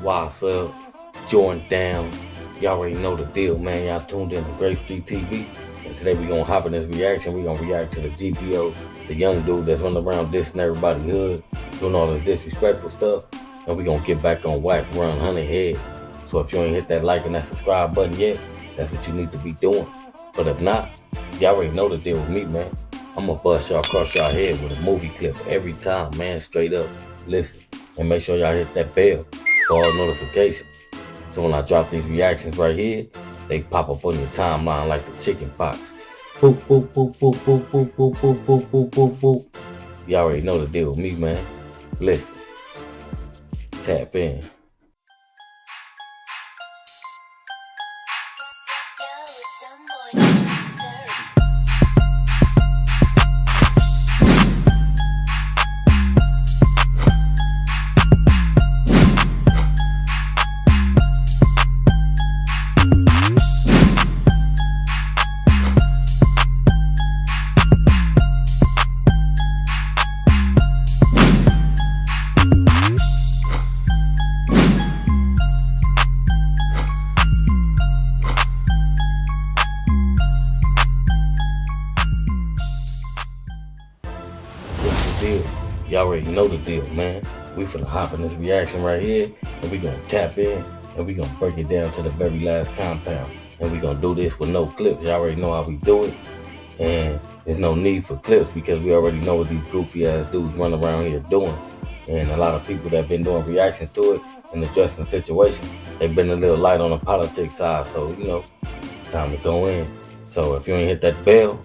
What's up? Jordan down. Y'all already know the deal, man. Y'all tuned in to Grape Street TV. And today we gonna hop in this reaction. We gonna react to the GBO, the young dude that's running around dissing everybody hood, doing all this disrespectful stuff. And we gonna get back on Wack Run 100 head. So if you ain't hit that like and that subscribe button yet, that's what you need to be doing. But if not, y'all already know the deal with me, man. I'm gonna bust y'all across y'all head with a movie clip every time, man. Straight up. Listen. And make sure y'all hit that bell for all notifications. So when I drop these reactions right here, they pop up on your timeline like the chicken pox. Boop, boop, boop, boop, boop, boop, boop, boop, boop, boop, boop, boop. Y'all already know the deal with me, man. Listen. Tap in. What's the deal? Y'all already know the deal, man. We finna hop in this reaction right here, and we gonna tap in, and we gonna break it down to the very last compound. And we gonna do this with no clips. Y'all already know how we do it. And there's no need for clips because we already know what these goofy ass dudes run around here doing. And a lot of people that been doing reactions to it and addressing the situation, they've been a little light on the politics side. So, it's time to go in. So if you ain't hit that bell,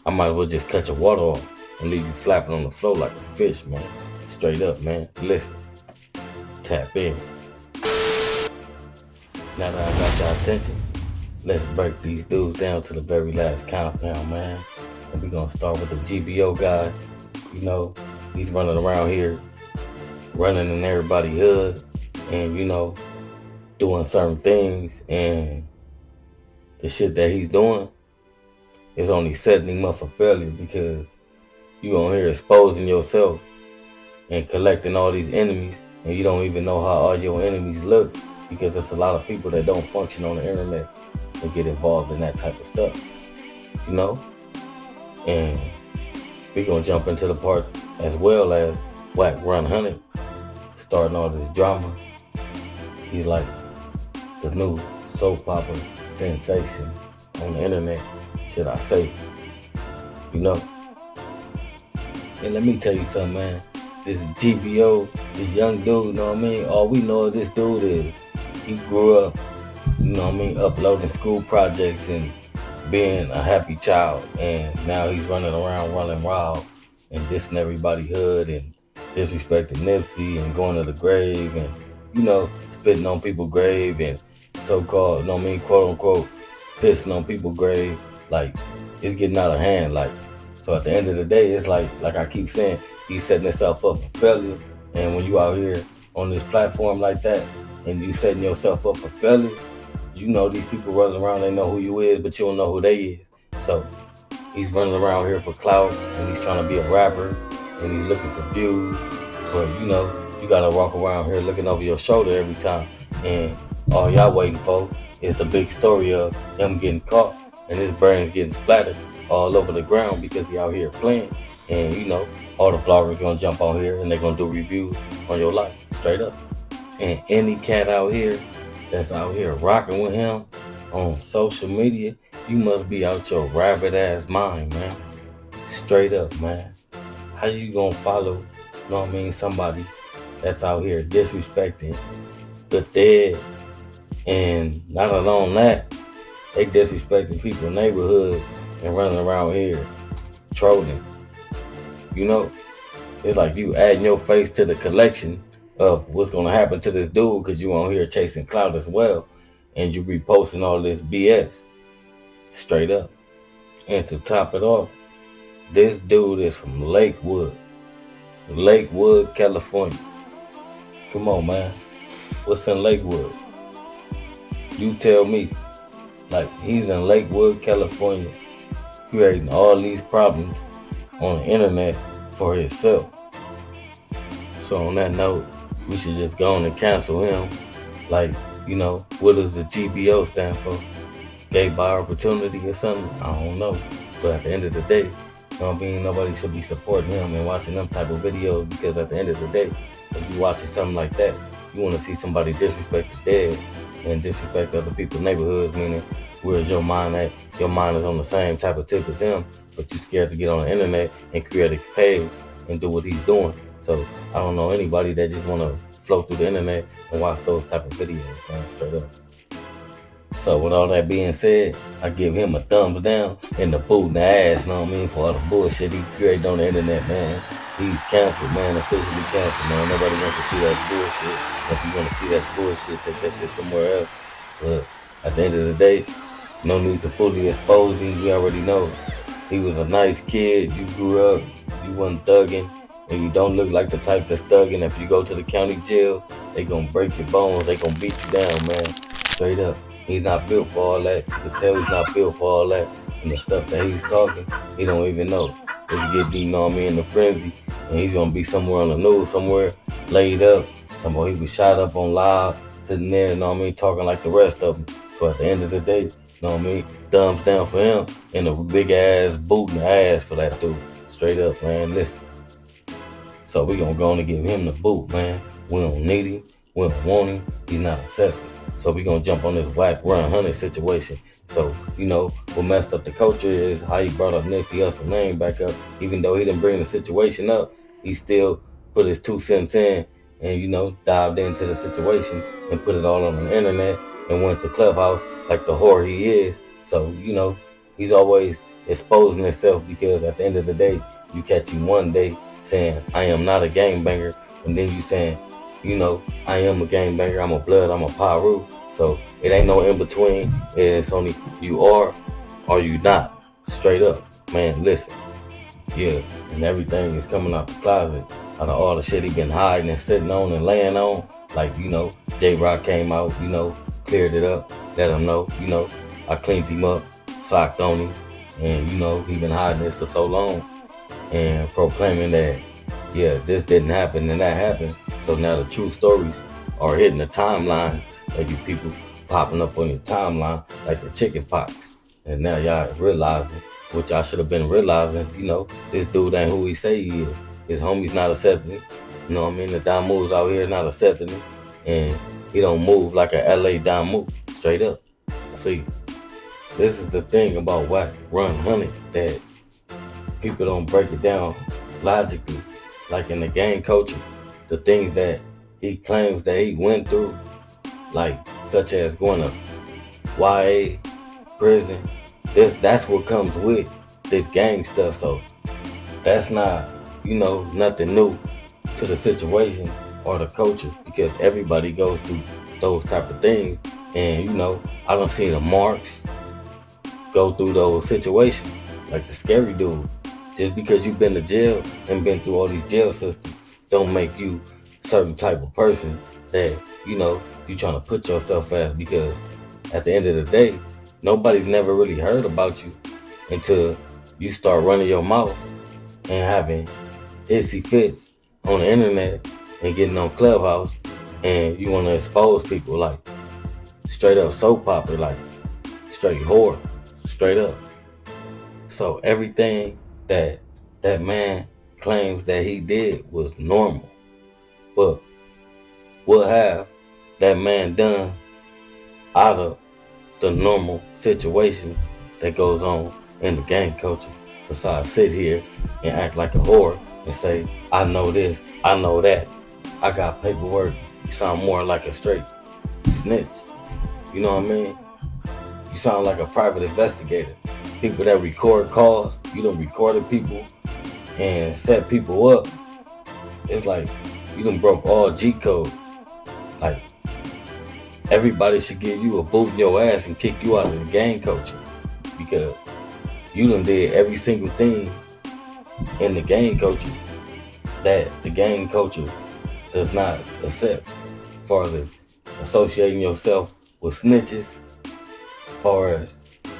I might as well just cut your water off and leave you flapping on the floor like a fish, man. Straight up, man. Listen. Tap in. Now that I got your attention, let's break these dudes down to the very last compound, man. And we're gonna start with the GBO guy. He's running around here, running in everybody's hood, and doing certain things. And the shit that he's doing is only setting him up for failure because you on here exposing yourself and collecting all these enemies, and you don't even know how all your enemies look because there's a lot of people that don't function on the internet and get involved in that type of stuff, And we're gonna jump into the part as well as Wack Run 100 starting all this drama. He's like the new soap opera sensation on the internet, should I say, And let me tell you something, man. This GBO, this young dude, you know what I mean? All we know of this dude is he grew up, uploading school projects and being a happy child. And now he's running around running wild and dissing everybody hood and disrespecting Nipsey and going to the grave and, spitting on people's grave and so-called, quote unquote, pissing on people's grave. Like, it's getting out of hand. Like, so at the end of the day, it's like I keep saying, he's setting himself up for failure. And when you out here on this platform like that, and you setting yourself up for failure, these people running around, they know who you is, but you don't know who they is. So he's running around here for clout, and he's trying to be a rapper, and he's looking for views. But you gotta walk around here looking over your shoulder every time. And all y'all waiting for is the big story of him getting caught and his brains getting splattered all over the ground because he out here playing. And all the vloggers gonna jump on here and they're gonna do reviews on your life, straight up. And any cat out here that's out here rocking with him on social media, you must be out your rabbit ass mind, man. Straight up, man. How you gonna follow, somebody that's out here disrespecting the dead? And not alone that, they disrespecting people's neighborhoods and running around here trolling. It's like you adding your face to the collection of what's gonna happen to this dude because you on here chasing clout as well, and you reposting all this BS, straight up. And to top it off, this dude is from Lakewood, California. Come on, man. What's in Lakewood? You tell me. Like, he's in Lakewood, California, creating all these problems on the internet for himself. So on that note, we should just go on and cancel him. Like, what does the GBO stand for? Gay by opportunity or something? I don't know. But at the end of the day, nobody should be supporting him and watching them type of videos, because at the end of the day, if you watching something like that, you want to see somebody disrespect the dead and disrespect other people's neighborhoods, meaning where's your mind at? Your mind is on the same type of tip as him, but you scared to get on the internet and create a page and do what he's doing. So I don't know anybody that just want to flow through the internet and watch those type of videos, man, straight up. So with all that being said, I give him a thumbs down and the boot in the ass, know what I mean, for all the bullshit he created on the internet, man. He's canceled, man, officially canceled, man. Nobody wants to see that bullshit. If you want to see that bullshit, take that shit somewhere else. But at the end of the day, no need to fully expose him. We already know he was a nice kid. You grew up, you wasn't thugging, and you don't look like the type that's thugging. If you go to the county jail, they gonna break your bones. They gonna beat you down, man. Straight up. He's not built for all that. You can tell he's not built for all that. And the stuff that he's talking, he don't even know. If you get, in the frenzy, and he's gonna be somewhere on the news, somewhere laid up. Somebody he was shot up on live, sitting there, talking like the rest of them. So at the end of the day, thumbs down for him and a big ass boot in the ass for that dude. Straight up, man. Listen. So we gonna go on and give him the boot, man. We don't need him. We don't want him. He's not accepted. So we gonna jump on this Wack Run 100 situation. So, what messed up the culture is how he brought up Nipsey Hussle's name back up. Even though he didn't bring the situation up, he still put his 2 cents in and, dived into the situation and put it all on the internet and went to Clubhouse like the whore he is. So, he's always exposing himself, because at the end of the day, you catch him one day saying, I am not a gangbanger, and then you saying, I am a gangbanger, I'm a blood, I'm a Pyru. So it ain't no in between. It's only you are or you not. Straight up. Man, listen. Yeah, and everything is coming out the closet. Out of all the shit he been hiding and sitting on and laying on. Like, J-Rock came out, cleared it up, let him know, I cleaned him up, socked on him, and he been hiding this for so long and proclaiming that, yeah, this didn't happen and that happened. So now the true stories are hitting the timeline, and you people popping up on your timeline like the chicken pox. And now y'all realizing, which I should have been realizing, this dude ain't who he say he is. His homies not accepting it. The Don moves out here not accepting it. And he don't move like a LA Don move. Straight up. See, this is the thing about Wack Run 100, that people don't break it down logically. Like in the gang culture, the things that he claims that he went through, like such as going to YA, prison, that's what comes with this gang stuff. So that's not, nothing new to the situation or the culture, because everybody goes through those type of things. And I don't see the marks go through those situations, like the scary dudes. Just because you've been to jail and been through all these jail systems don't make you a certain type of person that, you trying to put yourself as, because at the end of the day, nobody's never really heard about you until you start running your mouth and having hissy fits on the internet and getting on Clubhouse, and you want to expose people like straight up soap opera, like straight whore, straight up. So everything that man claims that he did was normal. But what have that man done out of the normal situations that goes on in the gang culture, besides sit here and act like a whore and say, I know this, I know that, I got paperwork? You sound more like a straight snitch. You know what I mean? You sound like a private investigator. People that record calls, you done recorded people and set people up. It's like you done broke all G code. Like, everybody should give you a boot in your ass and kick you out of the gang culture, because you done did every single thing in the gang culture that the gang culture does not accept, as far as associating yourself with snitches, as far as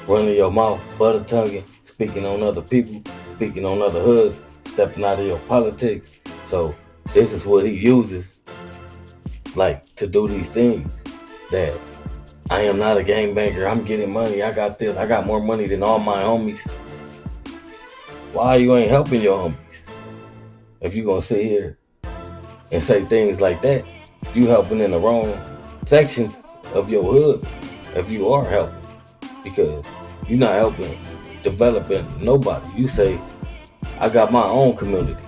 running your mouth, butter tonguing, speaking on other people, speaking on other hoods, stepping out of your politics. So this is what he uses like to do these things that I am not a gangbanger. I'm getting money. I got this. I got more money than all my homies. Why you ain't helping your homies? If you gonna sit here and say things like that, you helping in the wrong sections of your hood. If you are helping, because you're not helping developing nobody. You say, I got my own community.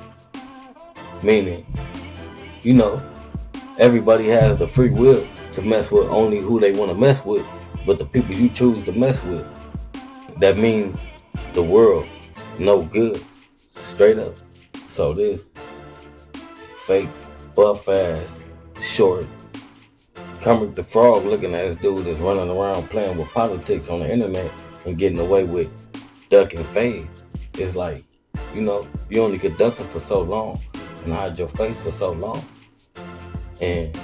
Meaning, you know, everybody has the free will to mess with only who they want to mess with, but the people you choose to mess with, that means the world no good. Straight up. So this fake, buff ass, short, Kermit the Frog looking ass dude that's running around playing with politics on the internet and getting away with duck and fade. It's like, you only could duck him for so long and hide your face for so long. And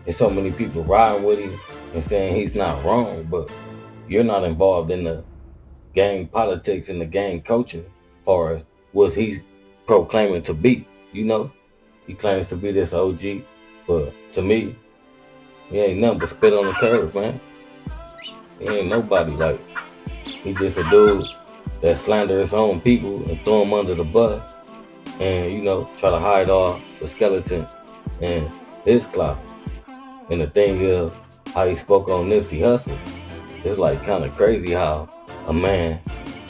there's so many people riding with him and saying he's not wrong, but you're not involved in the gang politics and the gang coaching as far as what he's proclaiming to be. He claims to be this OG, but to me, he ain't nothing but spit on the curb, man. He ain't nobody. Like, he just a dude that slander his own people and throw them under the bus and, try to hide all the skeletons in his closet. And the thing is, how he spoke on Nipsey Hussle, it's like kind of crazy how a man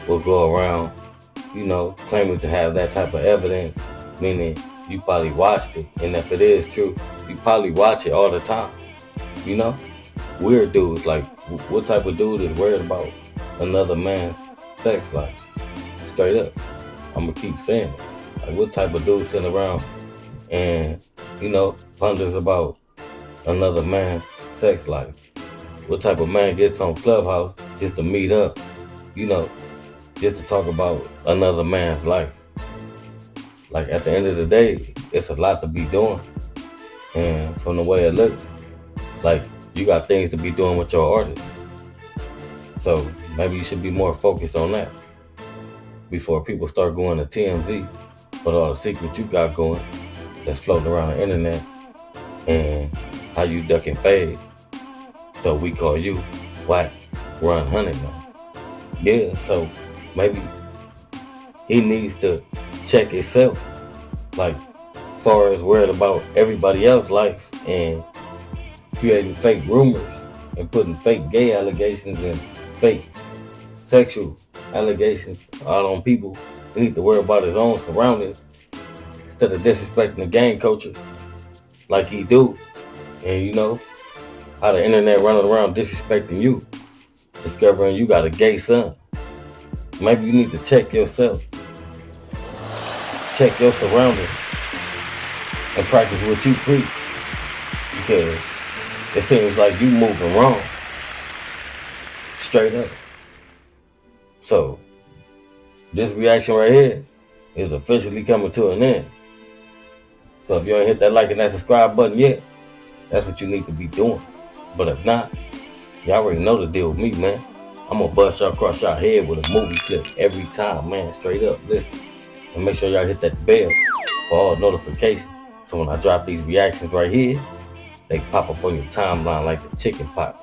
will go around, claiming to have that type of evidence, meaning you probably watched it. And if it is true, you probably watch it all the time. Weird dudes. Like, what type of dude is worried about another man's sex life? Straight up. I'm going to keep saying it. Like, what type of dude sitting around and, ponders about another man's sex life? What type of man gets on Clubhouse just to meet up, just to talk about another man's life? Like, at the end of the day, it's a lot to be doing. And from the way it looks, like, you got things to be doing with your artists. So maybe you should be more focused on that before people start going to TMZ with all the secrets you got going that's floating around the internet and how you duck and fade. So we call you Wack Run Hunting now. Yeah, so maybe he needs to check himself, like, as far as worried about everybody else's life and creating fake rumors and putting fake gay allegations and fake sexual allegations out on people. He need to worry about his own surroundings instead of disrespecting the gang culture like he do. And how the internet running around disrespecting you, discovering you got a gay son. Maybe you need to check yourself, check your surroundings, and practice what you preach, because it seems like you moving wrong. Straight up. So, this reaction right here is officially coming to an end. So if you ain't hit that like and that subscribe button yet, that's what you need to be doing. But if not, y'all already know the deal with me, man. I'm gonna bust y'all across y'all head with a movie clip every time, man. Straight up. Listen. And make sure y'all hit that bell for all notifications. So when I drop these reactions right here, they pop up on your timeline like the chicken pox.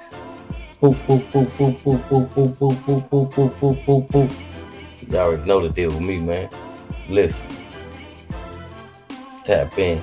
Boop, boop, boop, boop, boop, boop, boop, boop, boop, boop, boop, boop, boop, boop. Y'all already know the deal with me, man. Listen. Tap in.